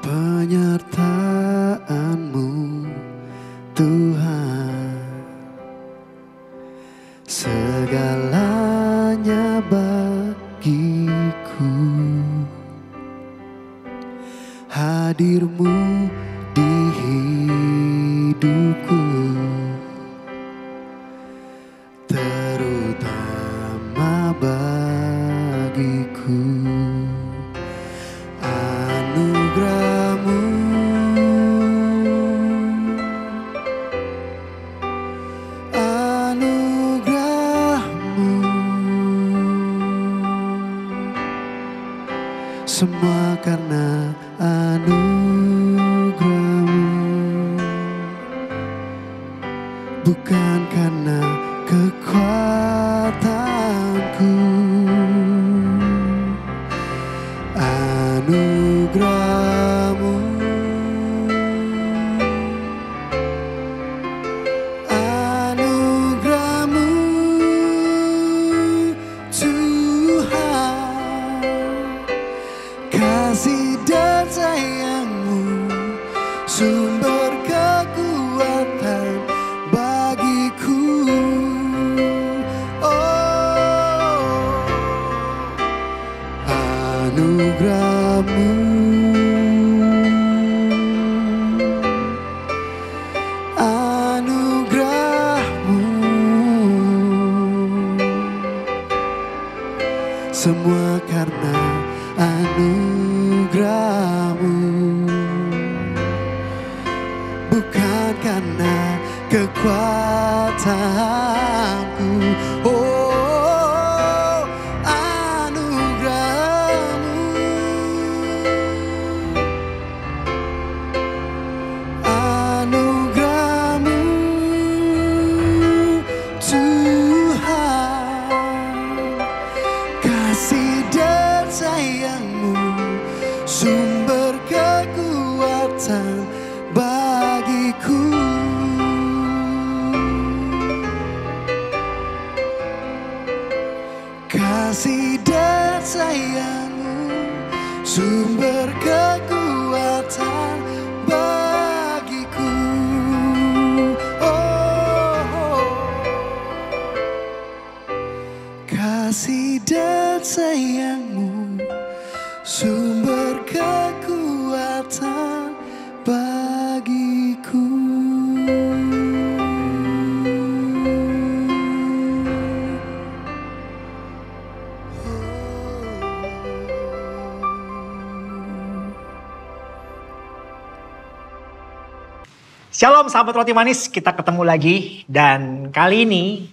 Penyertaan-Mu Tuhan, segalanya bagiku. Hadir-Mu di hidupku, terutama bagiku. Anugerah-Mu, anugerah-Mu, semua karena anugerah-Mu, bukan karena kekuatanku. Anugerah-Mu, anugerah-Mu Tuhan, kasih dan sayang-Mu sumber kekuatan bagiku. Oh, anugerah-Mu, anugerah-Mu, semua karena anugerah-Mu, bukan karena kekuatanku. Oh, anugerah-Mu, anugerah-Mu Tuhan, kasih dan sayang-Mu sumber kekuatan bagiku. Kasih dan sayang-Mu sumber kekuatan bagiku. Oh, kasih dan sayang-Mu sumber kekuatan bagiku. Shalom sahabat roti manis, kita ketemu lagi. Dan kali ini,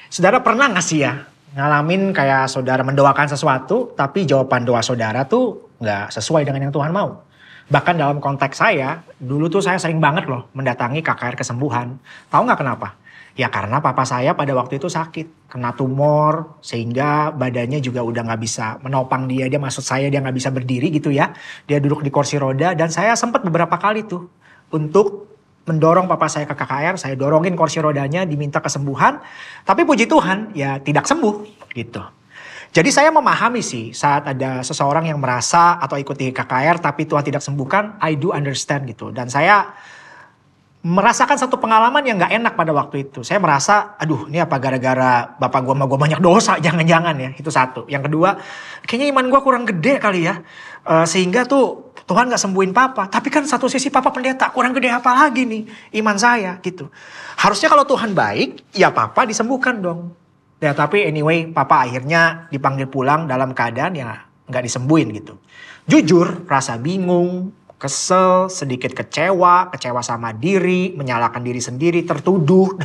saudara pernah gak sih ya ngalamin kayak saudara mendoakan sesuatu, tapi jawaban doa saudara tuh gak sesuai dengan yang Tuhan mau. Bahkan dalam konteks saya, dulu tuh saya sering banget loh mendatangi KKR kesembuhan. Tahu gak kenapa? Ya karena papa saya pada waktu itu sakit, kena tumor, sehingga badannya juga udah gak bisa menopang dia. Maksud saya dia gak bisa berdiri gitu ya. Dia duduk di kursi roda, dan saya sempat beberapa kali tuh untuk mendorong papa saya ke KKR, saya dorongin kursi rodanya, diminta kesembuhan. Tapi puji Tuhan, ya tidak sembuh gitu. Jadi saya memahami sih saat ada seseorang yang merasa atau ikuti KKR tapi Tuhan tidak sembuhkan, I do understand gitu. Dan saya merasakan satu pengalaman yang gak enak pada waktu itu. Saya merasa, aduh ini apa gara-gara bapak gue sama gue banyak dosa, jangan-jangan ya. Itu satu. Yang kedua, kayaknya iman gue kurang gede kali ya. Sehingga tuh Tuhan gak sembuhin papa. Tapi kan satu sisi papa pendeta, kurang gede apa lagi nih iman saya gitu. Harusnya kalau Tuhan baik, ya papa disembuhkan dong. Ya tapi anyway, papa akhirnya dipanggil pulang dalam keadaan ya gak disembuhin gitu. Jujur, rasa bingung, kesel, sedikit kecewa sama diri, menyalahkan diri sendiri, tertuduh.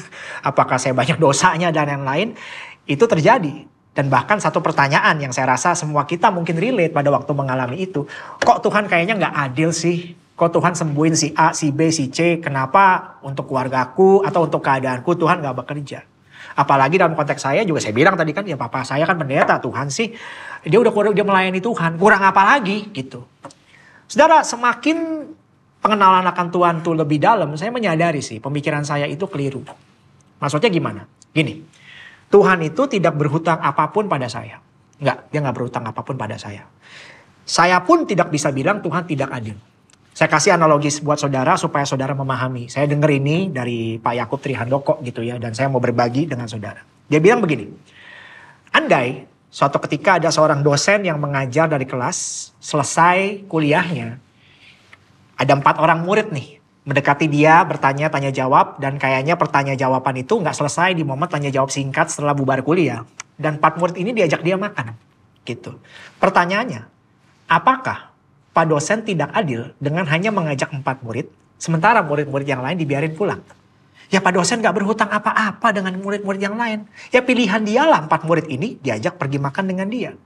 Apakah saya banyak dosanya dan yang lain. Itu terjadi. Dan bahkan satu pertanyaan yang saya rasa semua kita mungkin relate pada waktu mengalami itu. Kok Tuhan kayaknya gak adil sih? Kok Tuhan sembuhin si A, si B, si C? Kenapa untuk keluargaku atau untuk keadaanku Tuhan gak bekerja? Apalagi dalam konteks saya juga saya bilang tadi kan ya papa saya kan pendeta, Tuhan sih. Dia udah melayani Tuhan, kurang apa lagi gitu. Saudara, semakin pengenalan akan Tuhan tuh lebih dalam, saya menyadari sih pemikiran saya itu keliru. Maksudnya gimana? Gini, Tuhan itu tidak berhutang apapun pada saya. Enggak, dia enggak berhutang apapun pada saya. Saya pun tidak bisa bilang Tuhan tidak adil. Saya kasih analogi buat saudara supaya saudara memahami. Saya dengar ini dari Pak Yakub Trihandoko gitu ya. Dan saya mau berbagi dengan saudara. Dia bilang begini. Andai suatu ketika ada seorang dosen yang mengajar dari kelas. Selesai kuliahnya. Ada 4 orang murid nih. Mendekati dia bertanya, tanya jawab. Dan kayaknya pertanyaan jawaban itu gak selesai di momen tanya jawab singkat setelah bubar kuliah. Dan 4 murid ini diajak dia makan. Gitu. Pertanyaannya. Apakah Pak dosen tidak adil dengan hanya mengajak 4 murid, sementara murid-murid yang lain dibiarin pulang? Ya Pak dosen gak berhutang apa-apa dengan murid-murid yang lain. Ya pilihan dialah 4 murid ini diajak pergi makan dengan dia.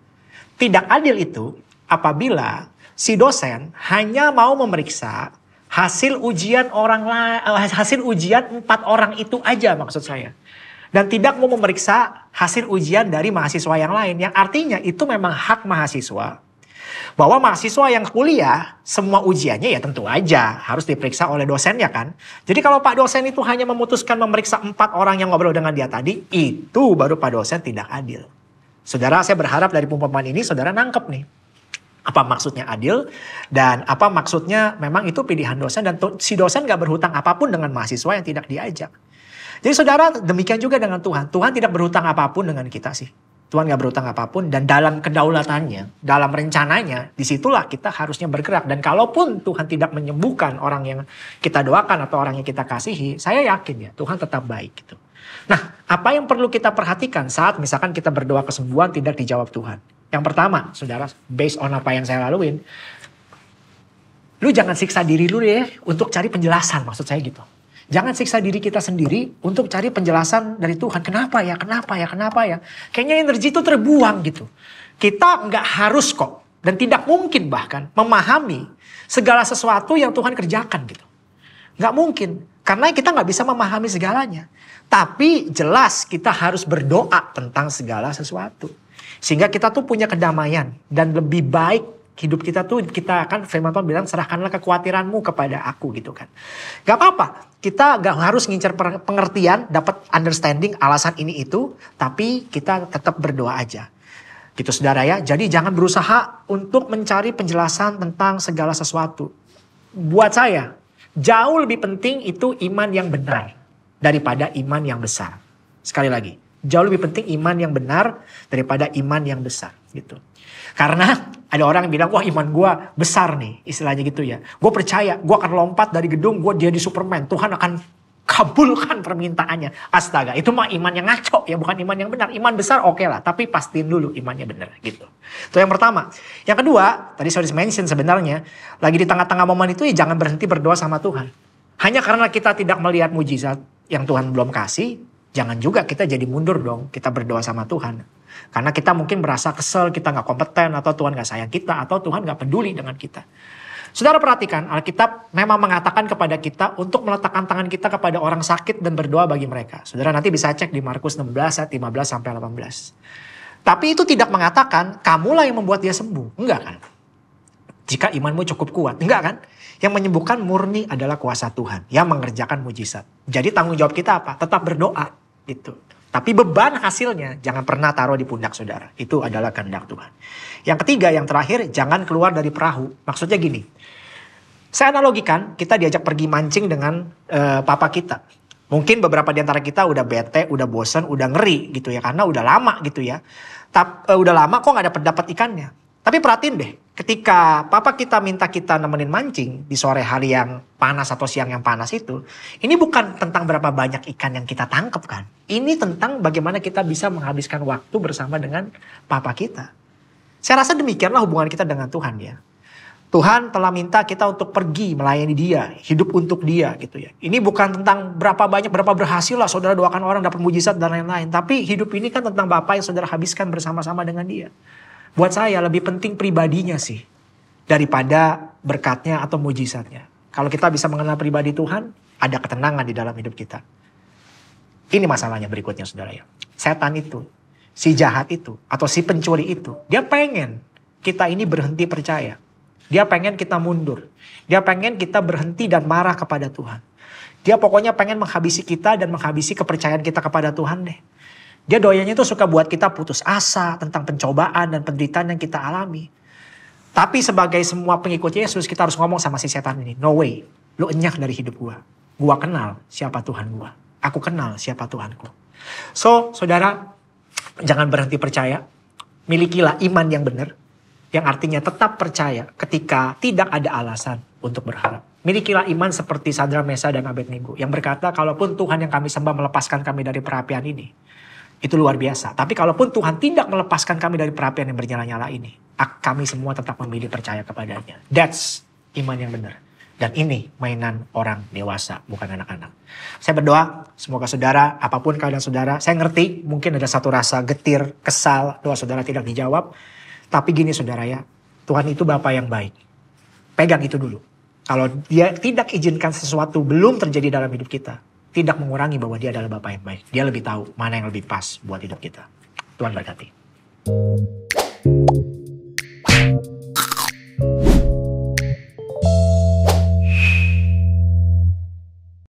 Tidak adil itu apabila si dosen hanya mau memeriksa hasil ujian hasil ujian 4 orang itu aja maksud saya. Dan tidak mau memeriksa hasil ujian dari mahasiswa yang lain. Yang artinya itu memang hak mahasiswa. Bahwa mahasiswa yang kuliah, semua ujiannya ya tentu aja harus diperiksa oleh dosennya kan. Jadi kalau Pak dosen itu hanya memutuskan memeriksa 4 orang yang ngobrol dengan dia tadi, itu baru Pak dosen tidak adil. Saudara, saya berharap dari pemahaman ini saudara nangkep nih. Apa maksudnya adil dan apa maksudnya memang itu pilihan dosen dan si dosen gak berhutang apapun dengan mahasiswa yang tidak diajak. Jadi saudara demikian juga dengan Tuhan. Tuhan tidak berhutang apapun dengan kita sih. Tuhan gak berhutang apapun dan dalam kedaulatannya, dalam rencananya, disitulah kita harusnya bergerak. Dan kalaupun Tuhan tidak menyembuhkan orang yang kita doakan atau orang yang kita kasihi, saya yakin ya Tuhan tetap baik gitu. Nah, apa yang perlu kita perhatikan saat misalkan kita berdoa kesembuhan tidak dijawab Tuhan? Yang pertama, saudara, based on apa yang saya laluin, lu jangan siksa diri lu ya untuk cari penjelasan, maksud saya gitu. Jangan siksa diri kita sendiri untuk cari penjelasan dari Tuhan. Kenapa ya? Kayaknya energi itu terbuang gitu. Kita nggak harus kok. Dan tidak mungkin bahkan memahami segala sesuatu yang Tuhan kerjakan gitu. Nggak mungkin. Karena kita nggak bisa memahami segalanya. Tapi jelas kita harus berdoa tentang segala sesuatu. Sehingga kita tuh punya kedamaian. Dan lebih baik hidup kita tuh, kita akan firman Tuhan bilang serahkanlah kekhawatiranmu kepada aku gitu kan. Gak apa-apa, kita gak harus ngincar pengertian, dapat understanding alasan ini itu, tapi kita tetap berdoa aja. Gitu saudara ya, jadi jangan berusaha untuk mencari penjelasan tentang segala sesuatu. Buat saya, jauh lebih penting itu iman yang benar daripada iman yang besar. Sekali lagi, jauh lebih penting iman yang benar daripada iman yang besar gitu. Karena ada orang yang bilang, wah iman gue besar nih, istilahnya gitu ya. Gue percaya, gue akan lompat dari gedung, gue jadi Superman. Tuhan akan kabulkan permintaannya. Astaga, itu mah iman yang ngaco ya, bukan iman yang benar. Iman besar oke lah, tapi pastiin dulu imannya benar gitu. Itu yang pertama. Yang kedua, tadi saya mention sebenarnya, lagi di tengah-tengah momen itu ya jangan berhenti berdoa sama Tuhan. Hanya karena kita tidak melihat mujizat yang Tuhan belum kasih, jangan juga kita jadi mundur dong, kita berdoa sama Tuhan. Karena kita mungkin merasa kesel, kita gak kompeten, atau Tuhan gak sayang kita, atau Tuhan gak peduli dengan kita. Saudara perhatikan, Alkitab memang mengatakan kepada kita untuk meletakkan tangan kita kepada orang sakit dan berdoa bagi mereka. Saudara nanti bisa cek di Markus 16 ayat 15 sampai 18. Tapi itu tidak mengatakan kamulah yang membuat dia sembuh. Enggak kan? Jika imanmu cukup kuat. Enggak kan? Yang menyembuhkan murni adalah kuasa Tuhan yang mengerjakan mujizat. Jadi tanggung jawab kita apa? Tetap berdoa. Itu. Tapi beban hasilnya jangan pernah taruh di pundak saudara. Itu adalah kehendak Tuhan. Yang ketiga, yang terakhir, jangan keluar dari perahu. Maksudnya gini. Saya analogikan, kita diajak pergi mancing dengan papa kita. Mungkin beberapa di antara kita udah bete, udah bosen, udah ngeri gitu ya. Karena udah lama gitu ya. Udah lama kok gak dapat ikannya. Tapi perhatiin deh, ketika papa kita minta kita nemenin mancing di sore hari yang panas atau siang yang panas itu, ini bukan tentang berapa banyak ikan yang kita tangkap kan. Ini tentang bagaimana kita bisa menghabiskan waktu bersama dengan papa kita. Saya rasa demikianlah hubungan kita dengan Tuhan ya. Tuhan telah minta kita untuk pergi melayani dia, hidup untuk dia gitu ya. Ini bukan tentang berapa banyak, berapa berhasil lah saudara doakan orang dapat mujizat dan lain-lain. Tapi hidup ini kan tentang Bapa yang saudara habiskan bersama-sama dengan dia. Buat saya lebih penting pribadinya sih daripada berkatnya atau mujizatnya. Kalau kita bisa mengenal pribadi Tuhan, ada ketenangan di dalam hidup kita. Ini masalahnya berikutnya saudara ya. Setan itu, si jahat itu, atau si pencuri itu, dia pengen kita ini berhenti percaya. Dia pengen kita mundur. Dia pengen kita berhenti dan marah kepada Tuhan. Dia pokoknya pengen menghabisi kita dan menghabisi kepercayaan kita kepada Tuhan deh. Dia doyanya itu suka buat kita putus asa tentang pencobaan dan penderitaan yang kita alami. Tapi sebagai semua pengikut Yesus, kita harus ngomong sama si setan ini. No way, lu enyak dari hidup gua. Gua kenal siapa Tuhan gua. Aku kenal siapa Tuhanku. So, saudara, jangan berhenti percaya. Milikilah iman yang benar. Yang artinya tetap percaya ketika tidak ada alasan untuk berharap. Milikilah iman seperti Sadrak, Mesakh, dan Abednego. Yang berkata, kalaupun Tuhan yang kami sembah melepaskan kami dari perapian ini. Itu luar biasa. Tapi kalaupun Tuhan tidak melepaskan kami dari perapian yang bernyala-nyala ini. Kami semua tetap memilih percaya kepadanya. That's iman yang benar. Dan ini mainan orang dewasa, bukan anak-anak. Saya berdoa, semoga saudara, apapun keadaan saudara, saya ngerti mungkin ada satu rasa getir, kesal, doa saudara tidak dijawab. Tapi gini saudara ya, Tuhan itu Bapa yang baik. Pegang itu dulu. Kalau dia tidak izinkan sesuatu belum terjadi dalam hidup kita, tidak mengurangi bahwa dia adalah Bapa yang baik. Dia lebih tahu mana yang lebih pas buat hidup kita. Tuhan berkati.